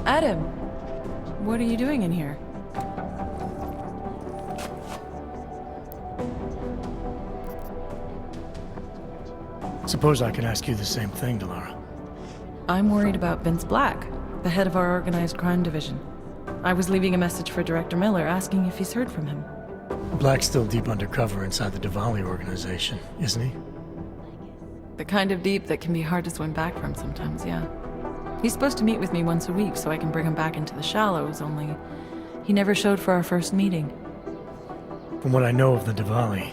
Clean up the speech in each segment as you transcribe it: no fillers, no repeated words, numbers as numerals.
Adam, what are you doing in here? Suppose I could ask you the same thing, Delara. I'm worried about Vince Black, the head of our organized crime division. I was leaving a message for Director Miller asking if he's heard from him. Black's still deep undercover inside the Diwali organization, isn't he? The kind of deep that can be hard to swim back from sometimes, yeah. He's supposed to meet with me once a week so I can bring him back into the shallows, only he never showed for our first meeting. From what I know of the Diwali,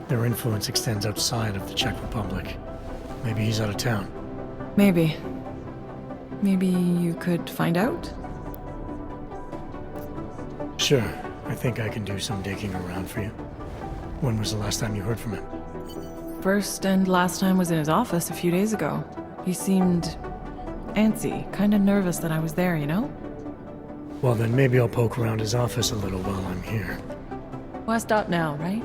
their influence extends outside of the Czech Republic. Maybe he's out of town. Maybe. Maybe you could find out? Sure. I think I can do some digging around for you. When was the last time you heard from him? First and last time was in his office a few days ago. He seemed antsy, kind of nervous that I was there, you know? Well, then maybe I'll poke around his office a little while I'm here. Why stop now, right?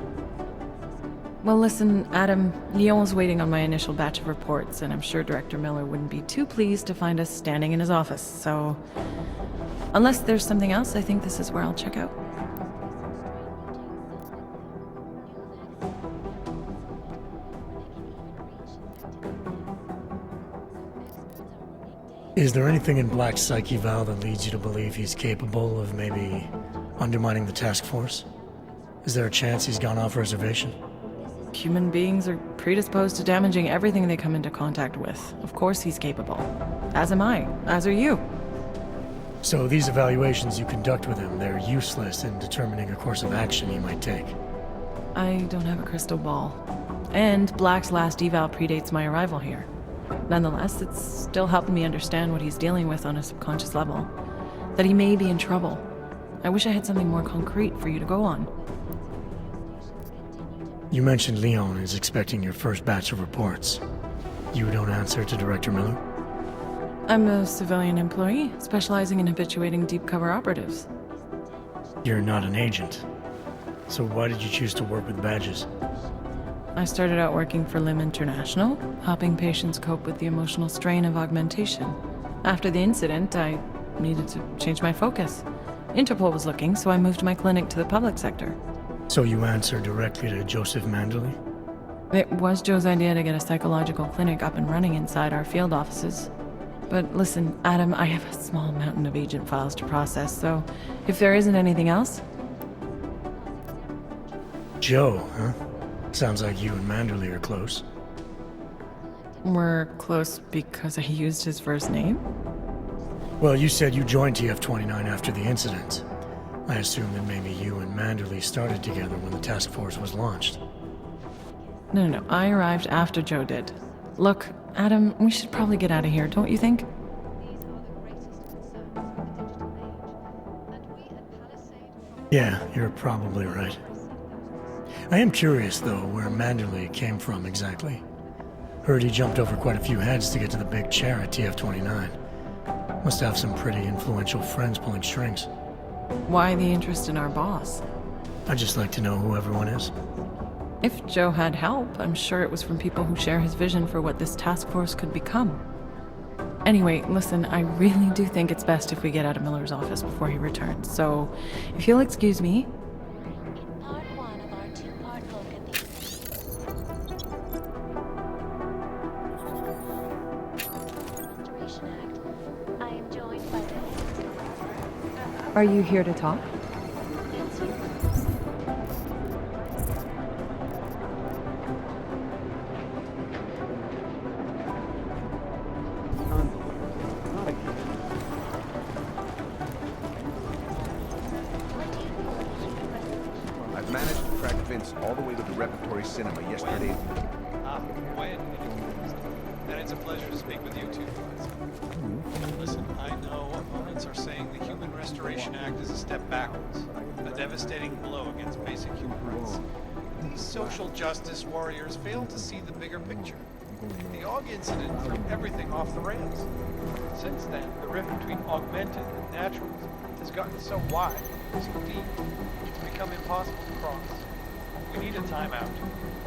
Well, listen, Adam, Lyon's waiting on my initial batch of reports, and I'm sure Director Miller wouldn't be too pleased to find us standing in his office, so... Unless there's something else, I think this is where I'll check out. Is there anything in Black's psyche, Val, that leads you to believe he's capable of maybe undermining the task force? Is there a chance he's gone off reservation? Human beings are predisposed to damaging everything they come into contact with. Of course he's capable. As am I. As are you. So these evaluations you conduct with him, they're useless in determining a course of action he might take. I don't have a crystal ball. And Black's last eval predates my arrival here. Nonetheless, it's still helping me understand what he's dealing with on a subconscious level. That he may be in trouble. I wish I had something more concrete for you to go on. You mentioned Leon is expecting your first batch of reports. You don't answer to Director Miller? I'm a civilian employee, specializing in habituating deep cover operatives. You're not an agent. So why did you choose to work with badges? I started out working for Lim International, helping patients cope with the emotional strain of augmentation. After the incident, I needed to change my focus. Interpol was looking, so I moved my clinic to the public sector. So you answer directly to Joseph Manderley? It was Joe's idea to get a psychological clinic up and running inside our field offices. But listen, Adam, I have a small mountain of agent files to process, so if there isn't anything else... Joe, huh? Sounds like you and Manderley are close. We're close because I used his first name? Well, you said you joined TF-29 after the incident. I assume that maybe you and Manderley started together when the task force was launched. No, I arrived after Joe did. Look, Adam, we should probably get out of here, don't you think? Yeah, you're probably right. I am curious, though, where Manderley came from exactly. Heard he jumped over quite a few heads to get to the big chair at TF-29. Must have some pretty influential friends pulling strings. Why the interest in our boss? I'd just like to know who everyone is. If Joe had help, I'm sure it was from people who share his vision for what this task force could become. Anyway, listen, I really do think it's best if we get out of Miller's office before he returns, so if you'll excuse me... Are you here to talk? I've managed to track Vince all the way to the repertory cinema yesterday. When? And it's a pleasure to speak with you too. Listen, I know opponents are saying the Human Restoration Act is a step backwards, a devastating blow against basic human rights. These social justice warriors fail to see the bigger picture. The AUG incident threw everything off the rails. Since then, the rift between augmented and naturals has gotten so wide, so deep, it's become impossible to cross. We need a timeout,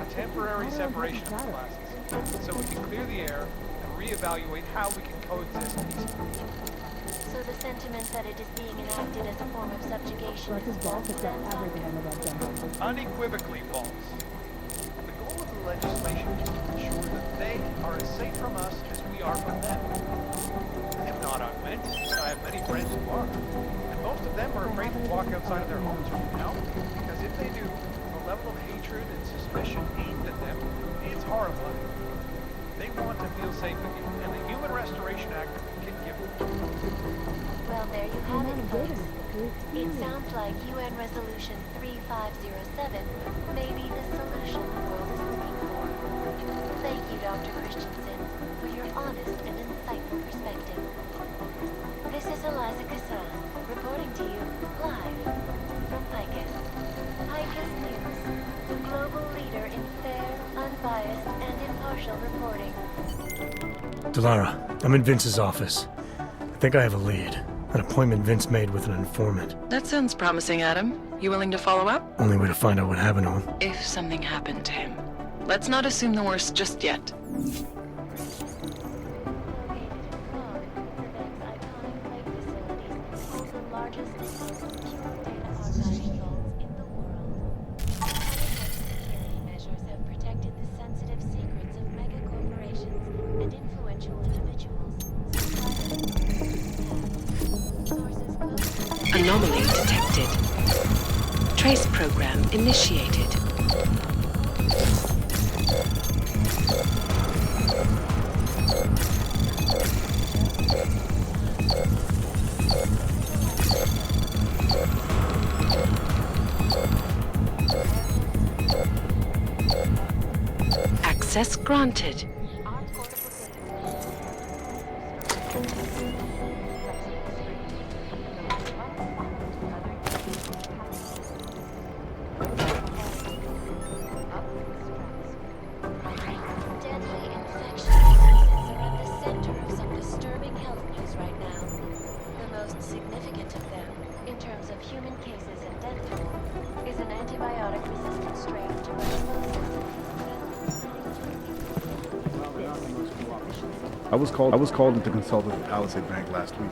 a temporary separation of classes, so we can clear the air and reevaluate how we can coexist peacefully. So the sentiment that it is being enacted as a form of subjugation is false then, Doctor? Unequivocally false. The goal of the legislation is to ensure that they are as safe from us as we are from them. I am not augmented, but I have many friends who are. And most of them are afraid to walk outside of their homes right now, because if they do, the level of hatred and suspicion aimed at them is horrifying. They want to feel safe again, and the Human Restoration Act can give them. Well, there you have it, folks. It sounds like UN Resolution 3507 may be the solution the world is looking for. Thank you, Dr. Christensen, for your honest and insightful perspective. This is Eliza Cassan, reporting to you live from Picus. Picus News, the global leader in fair, unbiased, and impartial reporting. Delara, I'm in Vince's office. I think I have a lead. An appointment Vince made with an informant. That sounds promising, Adam. You willing to follow up? Only way to find out what happened to him. If something happened to him. Let's not assume the worst just yet. Anomaly detected. Trace program initiated. Access granted. I was called in to consult with Palisade Bank last week.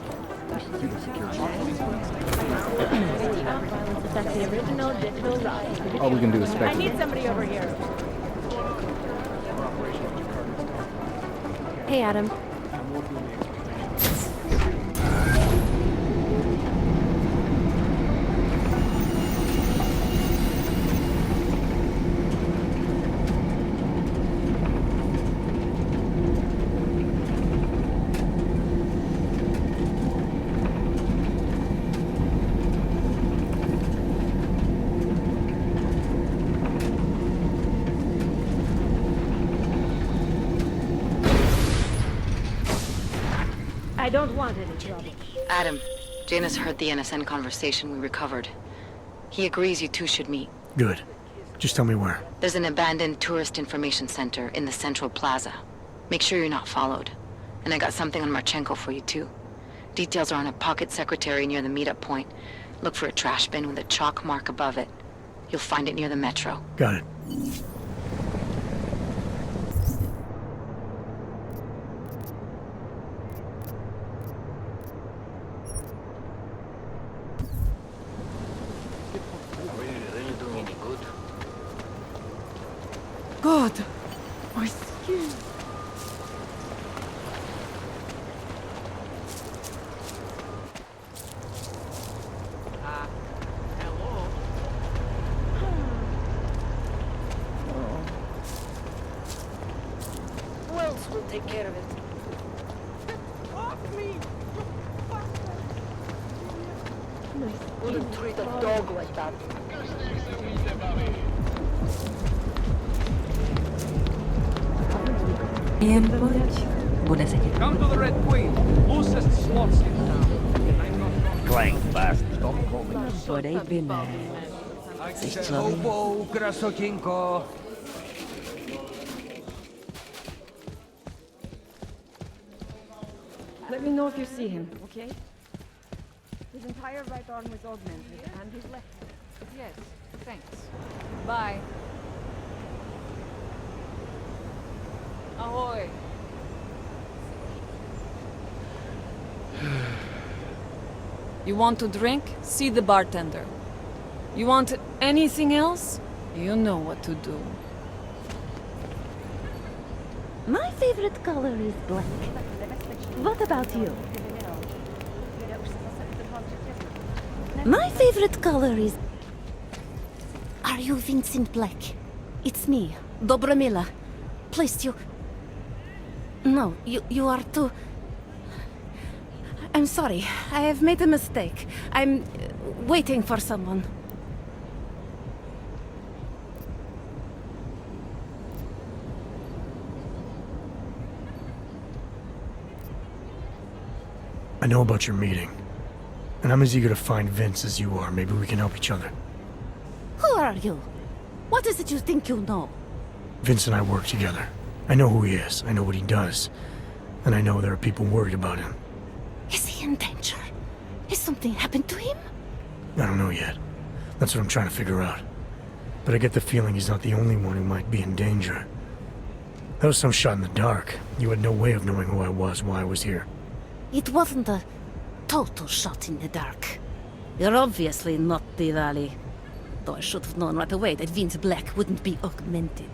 You should see the security. That's the original digital rock. All we can do is I speculate. need somebody over here. Hey, Adam. I don't want any trouble. Adam, Janus heard the NSN conversation we recovered. He agrees you two should meet. Good. Just tell me where. There's an abandoned tourist information center in the central plaza. Make sure you're not followed. And I got something on Marchenko for you too. Details are on a pocket secretary near the meetup point. Look for a trash bin with a chalk mark above it. You'll find it near the metro. Got it. God, my skin. Hello? Who else will take care of it? Off me! Wouldn't treat a dog like that. Come to the Red Queen, loosest slots in town. I'm not Clank, bastard. Stop calling. Hobo, krasotinko. Let me know if you see him, okay? His entire right arm was augmented, and his left. Yes, thanks. Bye. Ahoy. You want to drink? See the bartender. You want anything else? You know what to do. My favorite color is black. What about you? My favorite color is... Are you Vincent Black? It's me, Dobromila. Please, you... No, you are too... I'm sorry, I have made a mistake. I'm waiting for someone. I know about your meeting, and I'm as eager to find Vince as you are. Maybe we can help each other. Who are you? What is it you think you know? Vince and I work together. I know who he is, I know what he does, and I know there are people worried about him. Is he in danger? Has something happened to him? I don't know yet. That's what I'm trying to figure out. But I get the feeling he's not the only one who might be in danger. That was some shot in the dark. You had no way of knowing who I was while I was here. It wasn't a total shot in the dark. You're obviously not the Valley. Though I should have known right away that Vince Black wouldn't be augmented.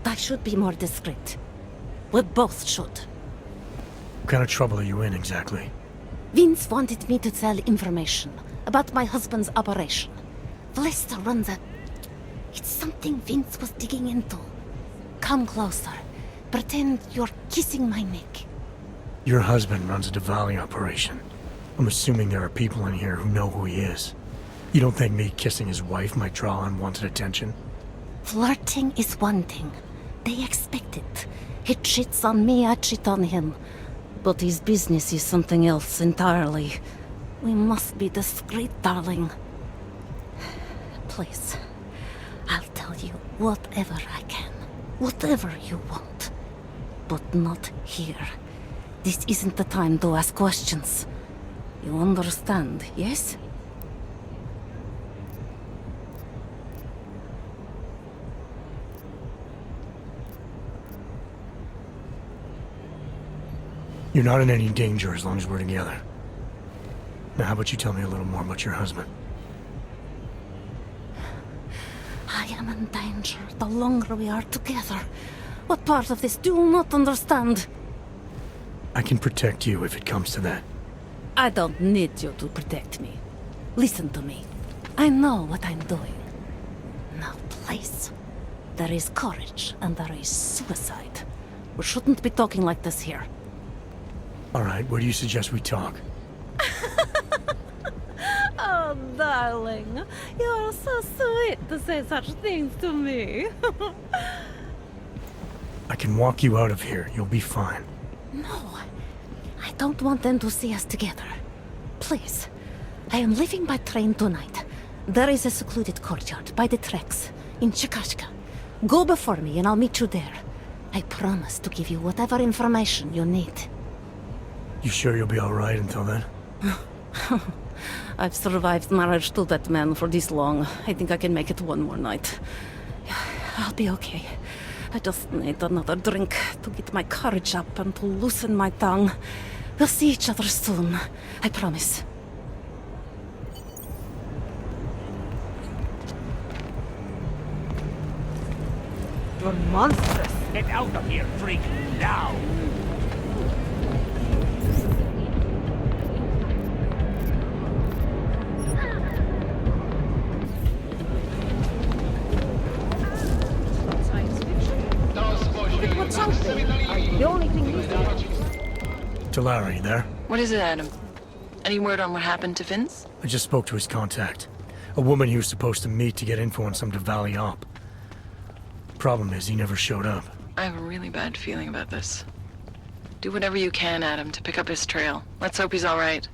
I should be more discreet. We both should. What kind of trouble are you in, exactly? Vince wanted me to tell information about my husband's operation. Vlesta runs a... It's something Vince was digging into. Come closer. Pretend you're kissing my neck. Your husband runs a Diwali operation. I'm assuming there are people in here who know who he is. You don't think me kissing his wife might draw unwanted attention? Flirting is one thing. They expect it. He cheats on me, I cheat on him. But his business is something else entirely. We must be discreet, darling. Please, I'll tell you whatever I can. Whatever you want. But not here. This isn't the time to ask questions. You understand, yes? You're not in any danger as long as we're together. Now, how about you tell me a little more about your husband? I am in danger the longer we are together. What part of this do you not understand? I can protect you if it comes to that. I don't need you to protect me. Listen to me. I know what I'm doing. Now, please. There is courage and there is suicide. We shouldn't be talking like this here. All right, where do you suggest we talk? Oh, darling. You are so sweet to say such things to me. I can walk you out of here. You'll be fine. No. I don't want them to see us together. Please. I am leaving by train tonight. There is a secluded courtyard by the tracks in Chikashka. Go before me and I'll meet you there. I promise to give you whatever information you need. You sure you'll be all right until then? I've survived marriage to that man for this long. I think I can make it one more night. I'll be okay. I just need another drink to get my courage up and to loosen my tongue. We'll see each other soon. I promise. You're monstrous. Get out of here, freak, now! What's something? The only thing is Talari, there? What is it, Adam? Any word on what happened to Vince? I just spoke to his contact. A woman he was supposed to meet to get info on some Diwali op. Problem is, he never showed up. I have a really bad feeling about this. Do whatever you can, Adam, to pick up his trail. Let's hope he's all right.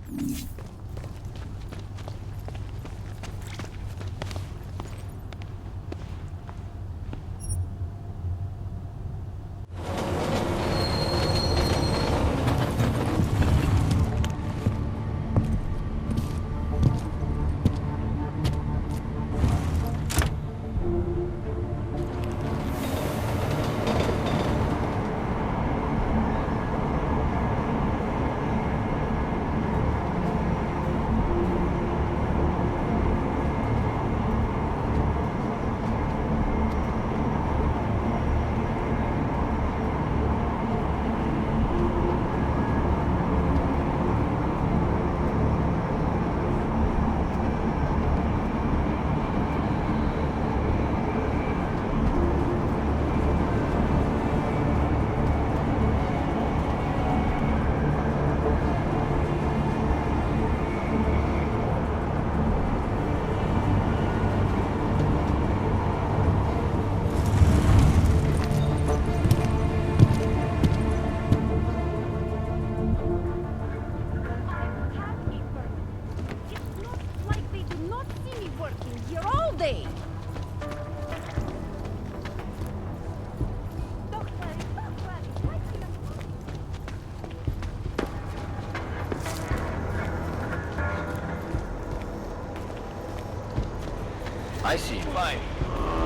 I see. Fine.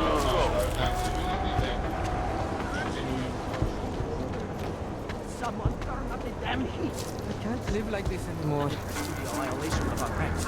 Let's go. Someone turn up the damn heat. I can't live like this anymore. To the annihilation of our ranks.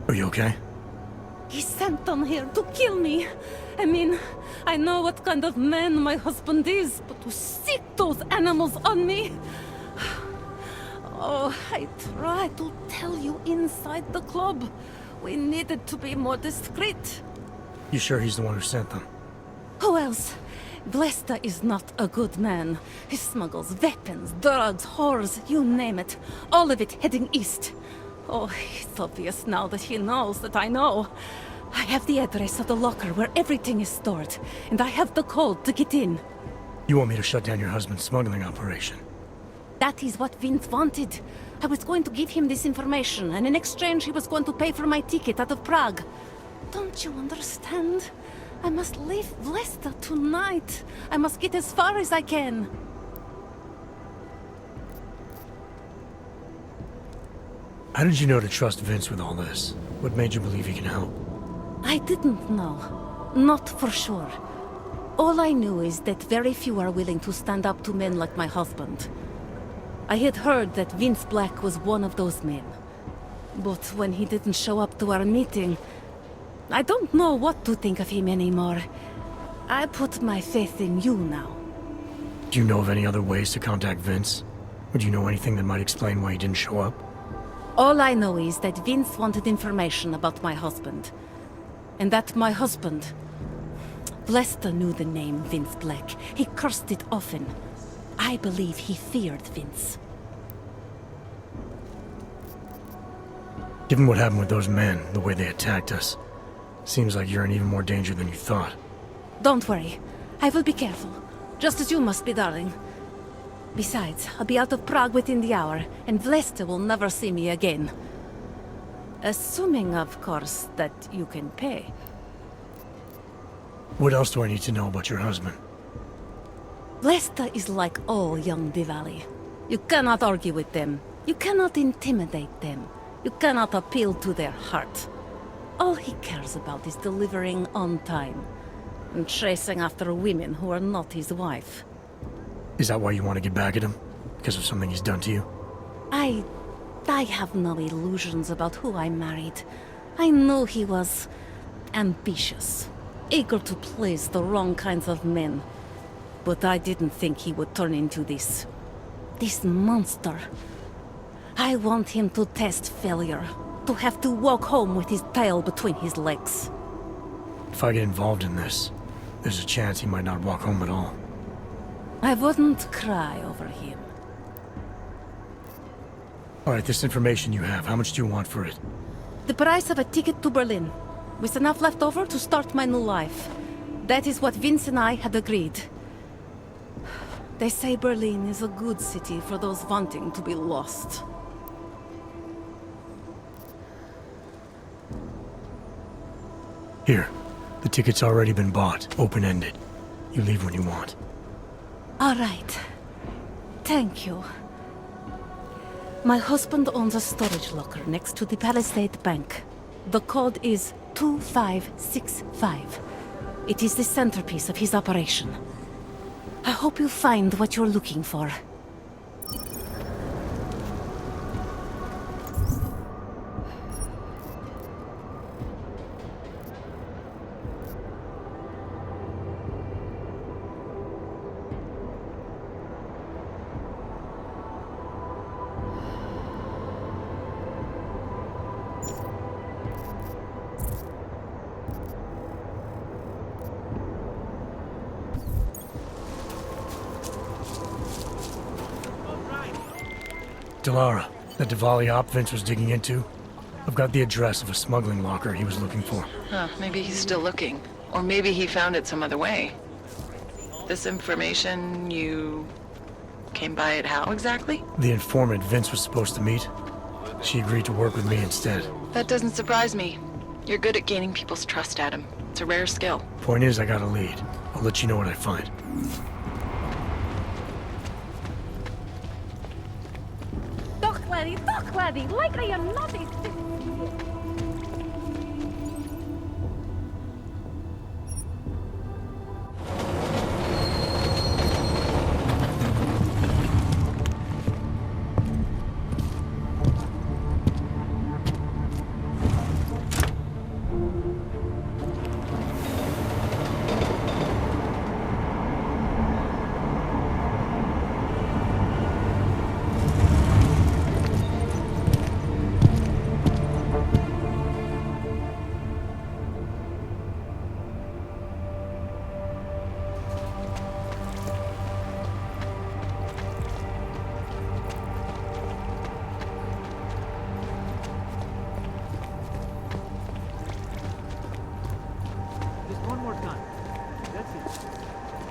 Are you okay? He sent them here to kill me. I mean, I know what kind of man my husband is, but to sick those animals on me... Oh, I tried to tell you inside the club. We needed to be more discreet. You sure he's the one who sent them? Who else? Blesta is not a good man. He smuggles weapons, drugs, whores, you name it. All of it heading east. Oh, it's obvious now that he knows that I know. I have the address of the locker where everything is stored, and I have the code to get in. You want me to shut down your husband's smuggling operation? That is what Vince wanted. I was going to give him this information, and in exchange he was going to pay for my ticket out of Prague. Don't you understand? I must leave Blesta tonight. I must get as far as I can. How did you know to trust Vince with all this? What made you believe he can help? I didn't know. Not for sure. All I knew is that very few are willing to stand up to men like my husband. I had heard that Vince Black was one of those men. But when he didn't show up to our meeting, I don't know what to think of him anymore. I put my faith in you now. Do you know of any other ways to contact Vince? Or do you know anything that might explain why he didn't show up? All I know is that Vince wanted information about my husband. And that my husband... Blesta knew the name Vince Black. He cursed it often. I believe he feared Vince. Given what happened with those men, the way they attacked us, seems like you're in even more danger than you thought. Don't worry. I will be careful. Just as you must be, darling. Besides, I'll be out of Prague within the hour, and Blesta will never see me again. Assuming, of course, that you can pay. What else do I need to know about your husband? Lesta is like all young Diwali. You cannot argue with them. You cannot intimidate them. You cannot appeal to their heart. All he cares about is delivering on time and chasing after women who are not his wife. Is that why you want to get back at him? Because of something he's done to you? I have no illusions about who I married. I knew he was ambitious, eager to please the wrong kinds of men. But I didn't think he would turn into this monster. I want him to test failure, to have to walk home with his tail between his legs. If I get involved in this, there's a chance he might not walk home at all. I wouldn't cry over him. Alright, this information you have, how much do you want for it? The price of a ticket to Berlin, with enough left over to start my new life. That is what Vince and I had agreed. They say Berlin is a good city for those wanting to be lost. Here, the ticket's already been bought, open-ended. You leave when you want. All right. Thank you. My husband owns a storage locker next to the Palisade Bank. The code is 2565. It is the centerpiece of his operation. I hope you find what you're looking for. Delara, that Diwali op Vince was digging into? I've got the address of a smuggling locker he was looking for. Huh, maybe he's still looking. Or maybe he found it some other way. This information, you came by it how exactly? The informant Vince was supposed to meet. She agreed to work with me instead. That doesn't surprise me. You're good at gaining people's trust, Adam. It's a rare skill. Point is, I got a lead. I'll let you know what I find. Toch, laddie, like I am not a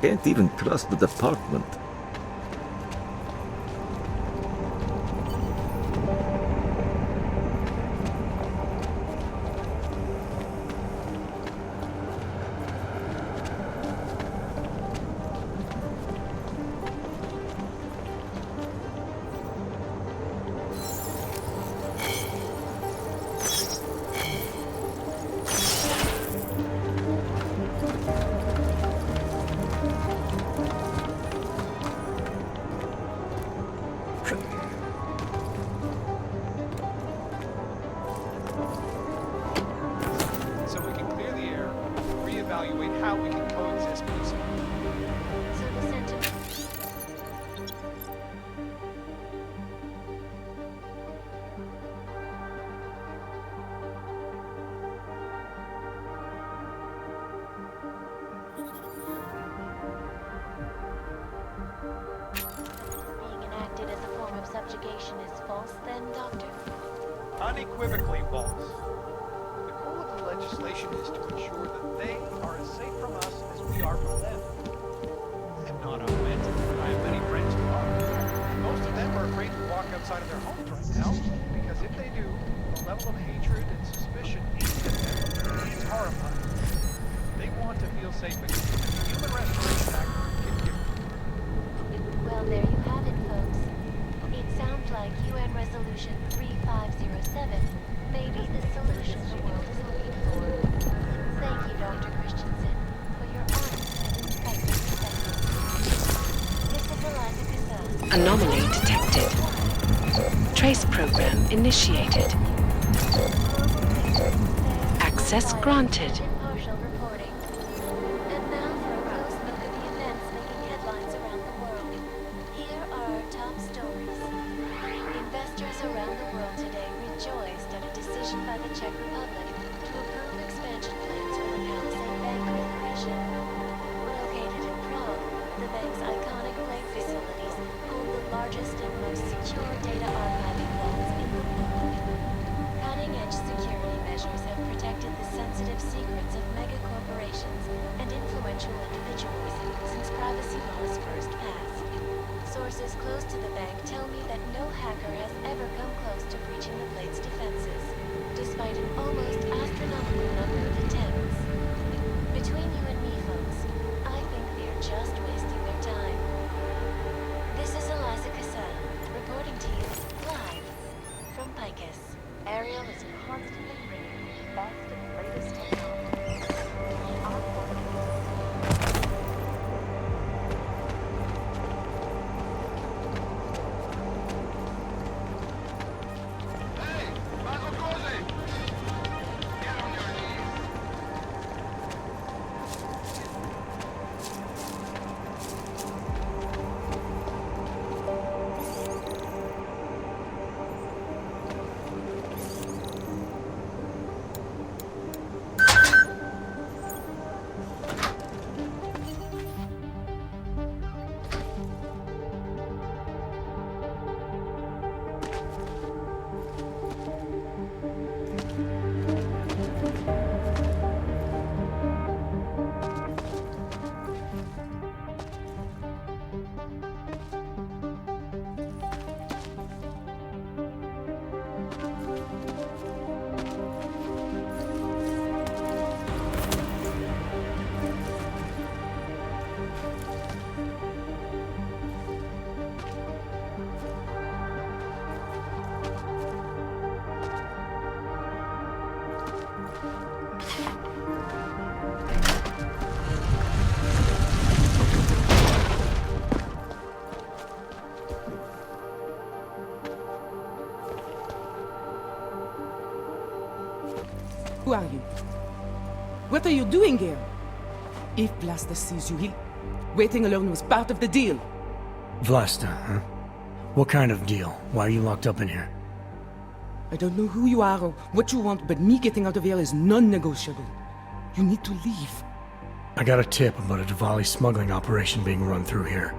Can't even trust the department. Subjugation is false, then, Doctor? Unequivocally false. The goal of the legislation is to ensure that they are as safe from us as we are from them. I am not augmented, but I have many friends who are. Most of them are afraid to walk outside of their homes right now, because if they do, the level of hatred and suspicion aimed at them is horrifying. They want to feel safe again. The Human Restoration Act can give. Well, there you have it, folks. It sounds like UN Resolution 3507 may be the solution the world is looking for. Thank you, Dr. Christensen, for your honest and insightful perspective. This is Eliza Casal. Anomaly detected. Trace program initiated. Access granted. Impartial reporting. And now for a close look at the events making headlines around the world. Here are our top stories. Investors around the world today rejoiced at a decision by the Czech Republic to approve expansion plans for the Palisade Bank Corporation. Located in Prague, the bank's iconic bank facilities hold the largest and most secure data archiving vaults in the world. Cutting-edge security measures have protected the sensitive secrets of mega corporations and influential individuals since privacy laws first passed. Sources close to the bank tell me that no hacker has ever come close to breaching the plate's defenses, despite an almost astronomical number of attempts. Between you and me, folks, I think they're just wasting their time. This is Eliza Casal, reporting to you live from Picus. Ariel is constantly bringing you the best and latest technology. Who are you? What are you doing here? If Blaster sees you, waiting alone was part of the deal. Vlasta, huh? What kind of deal? Why are you locked up in here? I don't know who you are or what you want, but me getting out of here is non-negotiable. You need to leave. I got a tip about a Diwali smuggling operation being run through here.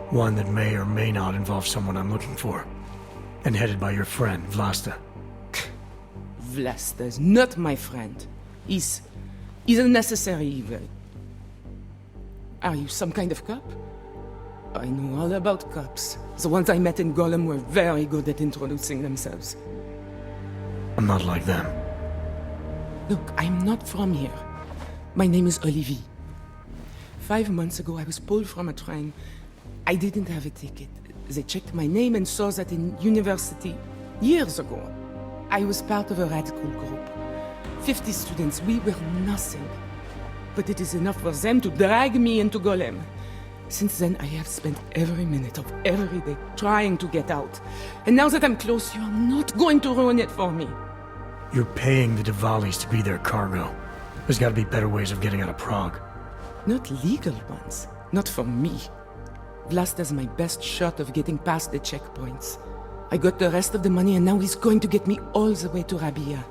One that may or may not involve someone I'm looking for. And headed by your friend, Vlasta. Vlasta is not my friend. He's a necessary evil. Are you some kind of cop? I know all about cops. The ones I met in Golem were very good at introducing themselves. I'm not like them. Look, I'm not from here. My name is Olivier. 5 months ago, I was pulled from a train. I didn't have a ticket. They checked my name and saw that in university years ago. I was part of a radical group. 50 students, we were nothing. But it is enough for them to drag me into Golem. Since then, I have spent every minute of every day trying to get out. And now that I'm close, you are not going to ruin it for me. You're paying the Diwalis to be their cargo. There's gotta be better ways of getting out of Prague. Not legal ones. Not for me. Vlasta's my best shot of getting past the checkpoints. I got the rest of the money and now he's going to get me all the way to Rabia.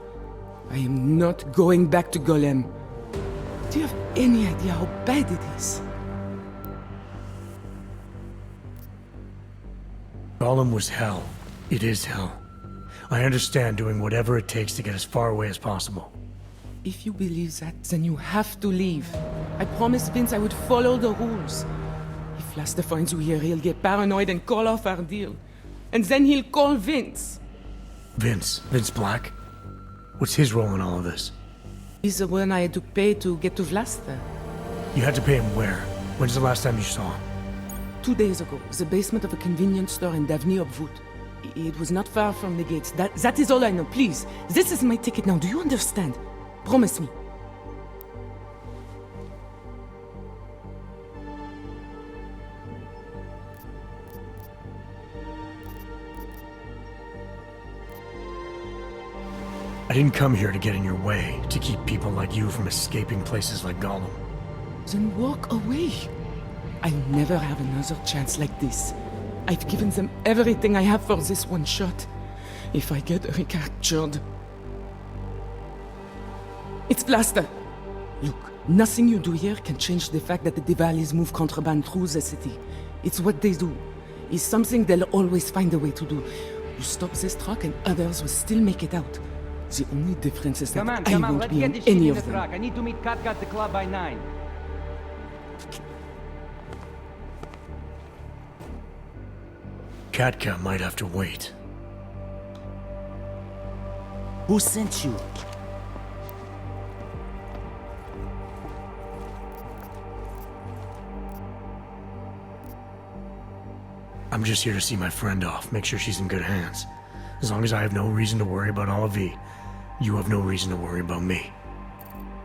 I am not going back to Golem. Do you have any idea how bad it is? Golem was hell. It is hell. I understand doing whatever it takes to get as far away as possible. If you believe that, then you have to leave. I promised Vince I would follow the rules. If Vlasta finds you here, he'll get paranoid and call off our deal. And then he'll call Vince. Vince Black? What's his role in all of this? He's the one I had to pay to get to Vlasta. You had to pay him where? When's the last time you saw him? 2 days ago, the basement of a convenience store in Davny Obwood. It was not far from the gates. That is all I know. Please, this is my ticket now. Do you understand? Promise me. I didn't come here to get in your way, to keep people like you from escaping places like Gollum. Then walk away. I'll never have another chance like this. I've given them everything I have for this one shot. If I get recaptured... It's Vlasta! Look, nothing you do here can change the fact that the Diwalis move contraband through the city. It's what they do. It's something they'll always find a way to do. You stop this truck and others will still make it out. The only difference is that I won't be in any of them. I need to meet Katka at the club by 9. Katka might have to wait. Who sent you? I'm just here to see my friend off, make sure she's in good hands. As long as I have no reason to worry about Olivier, you have no reason to worry about me.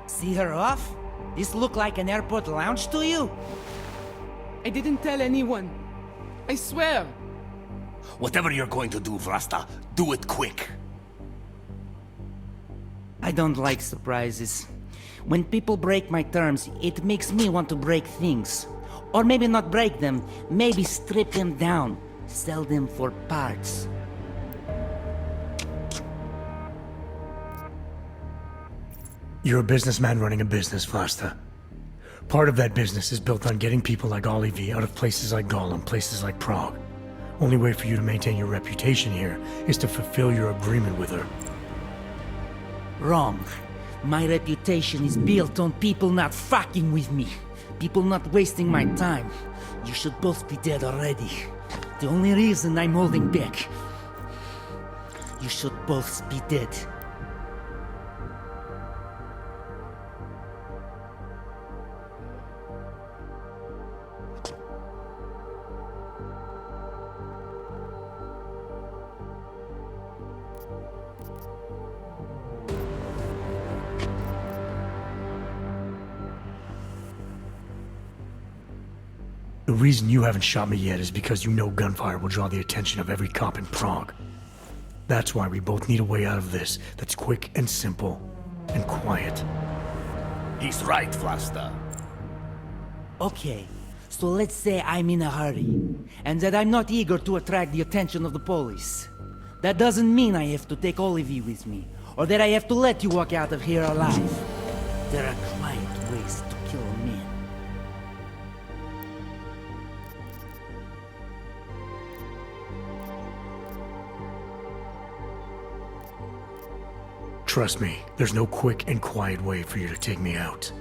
See her off? This look like an airport lounge to you? I didn't tell anyone. I swear. Whatever you're going to do, Vlasta, do it quick. I don't like surprises. When people break my terms, it makes me want to break things. Or maybe not break them, maybe strip them down. Sell them for parts. You're a businessman running a business, Vlasta. Part of that business is built on getting people like Olivier out of places like Gollum, places like Prague. Only way for you to maintain your reputation here is to fulfill your agreement with her. Wrong. My reputation is built on people not fucking with me. People not wasting my time. You should both be dead already. The only reason I'm holding back. You should both be dead. The reason you haven't shot me yet is because you know gunfire will draw the attention of every cop in Prague. That's why we both need a way out of this that's quick and simple and quiet. He's right, Vlasta. Okay, so let's say I'm in a hurry, and that I'm not eager to attract the attention of the police. That doesn't mean I have to take Olivier with me, or that I have to let you walk out of here alive. There are quiet ways to kill a man. Trust me, there's no quick and quiet way for you to take me out.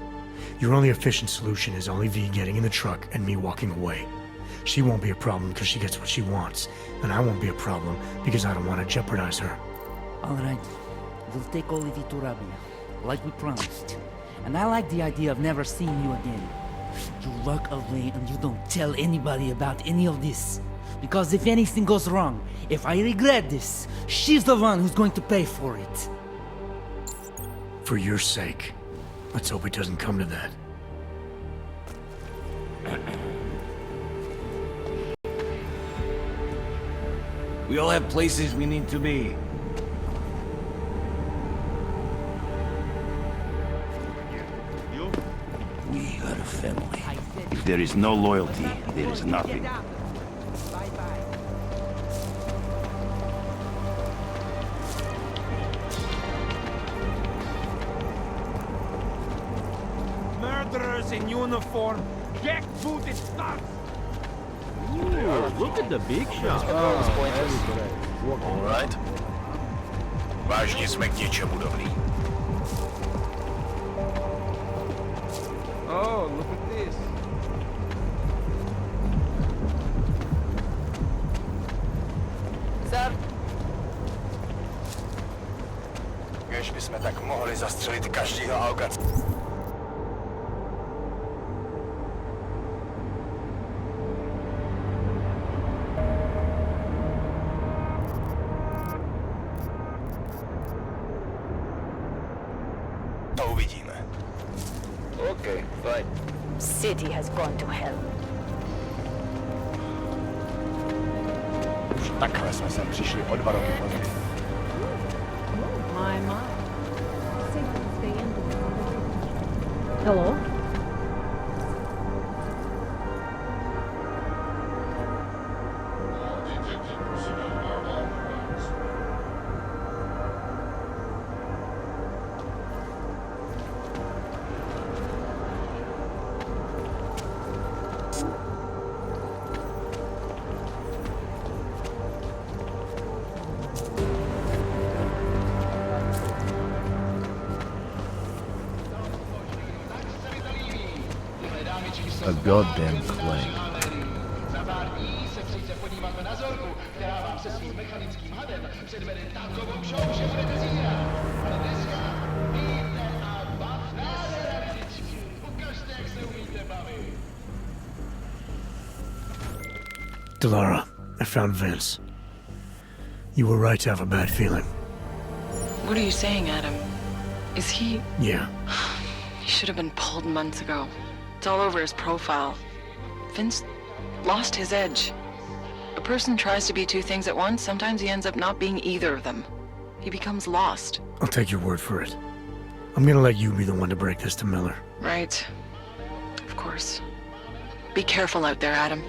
Your only efficient solution is Olivier getting in the truck and me walking away. She won't be a problem because she gets what she wants, and I won't be a problem because I don't want to jeopardize her. Alright, we'll take Olivier to Rabia, like we promised. And I like the idea of never seeing you again. You walk away and you don't tell anybody about any of this. Because if anything goes wrong, if I regret this, she's the one who's going to pay for it. For your sake, let's hope it doesn't come to that. We all have places we need to be. We are a family. If there is no loyalty, there is nothing. Murderers in uniform, jackbooted thugs! Look at the big shot. All right. Vážně jsme k něčemu dobrý. Oh, look at this. Sir? kež bychom tak mohli zastřelit každýho augace. To uvidíme. Okay, fine. City has gone to hell. Už takhle jsme sem přišli o 2 roky později. My. Hello? A goddamn clay. Delara, I found Vince. You were right to have a bad feeling. What are you saying, Adam? Is he... Yeah. He should have been pulled months ago. It's all over his profile. Vince lost his edge. A person tries to be 2 things at once, sometimes he ends up not being either of them. He becomes lost. I'll take your word for it. I'm gonna let you be the one to break this to Miller. Right. Of course. Be careful out there, Adam.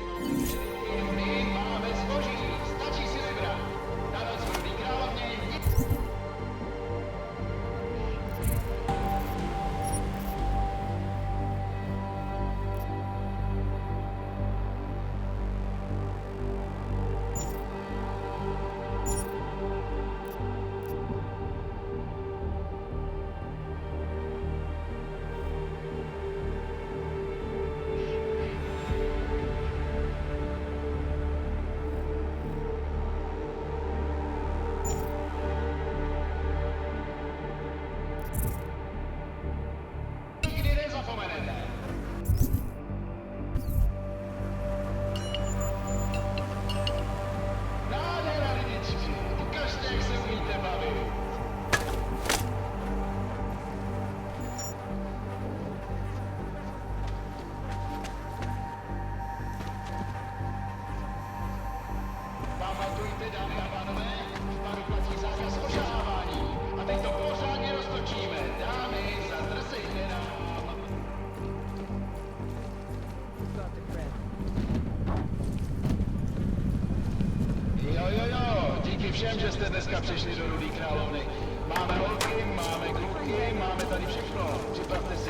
Všem, že jste dneska přišli do Rudý královny. Máme holky, máme kluky, máme tady všechno. Připravte si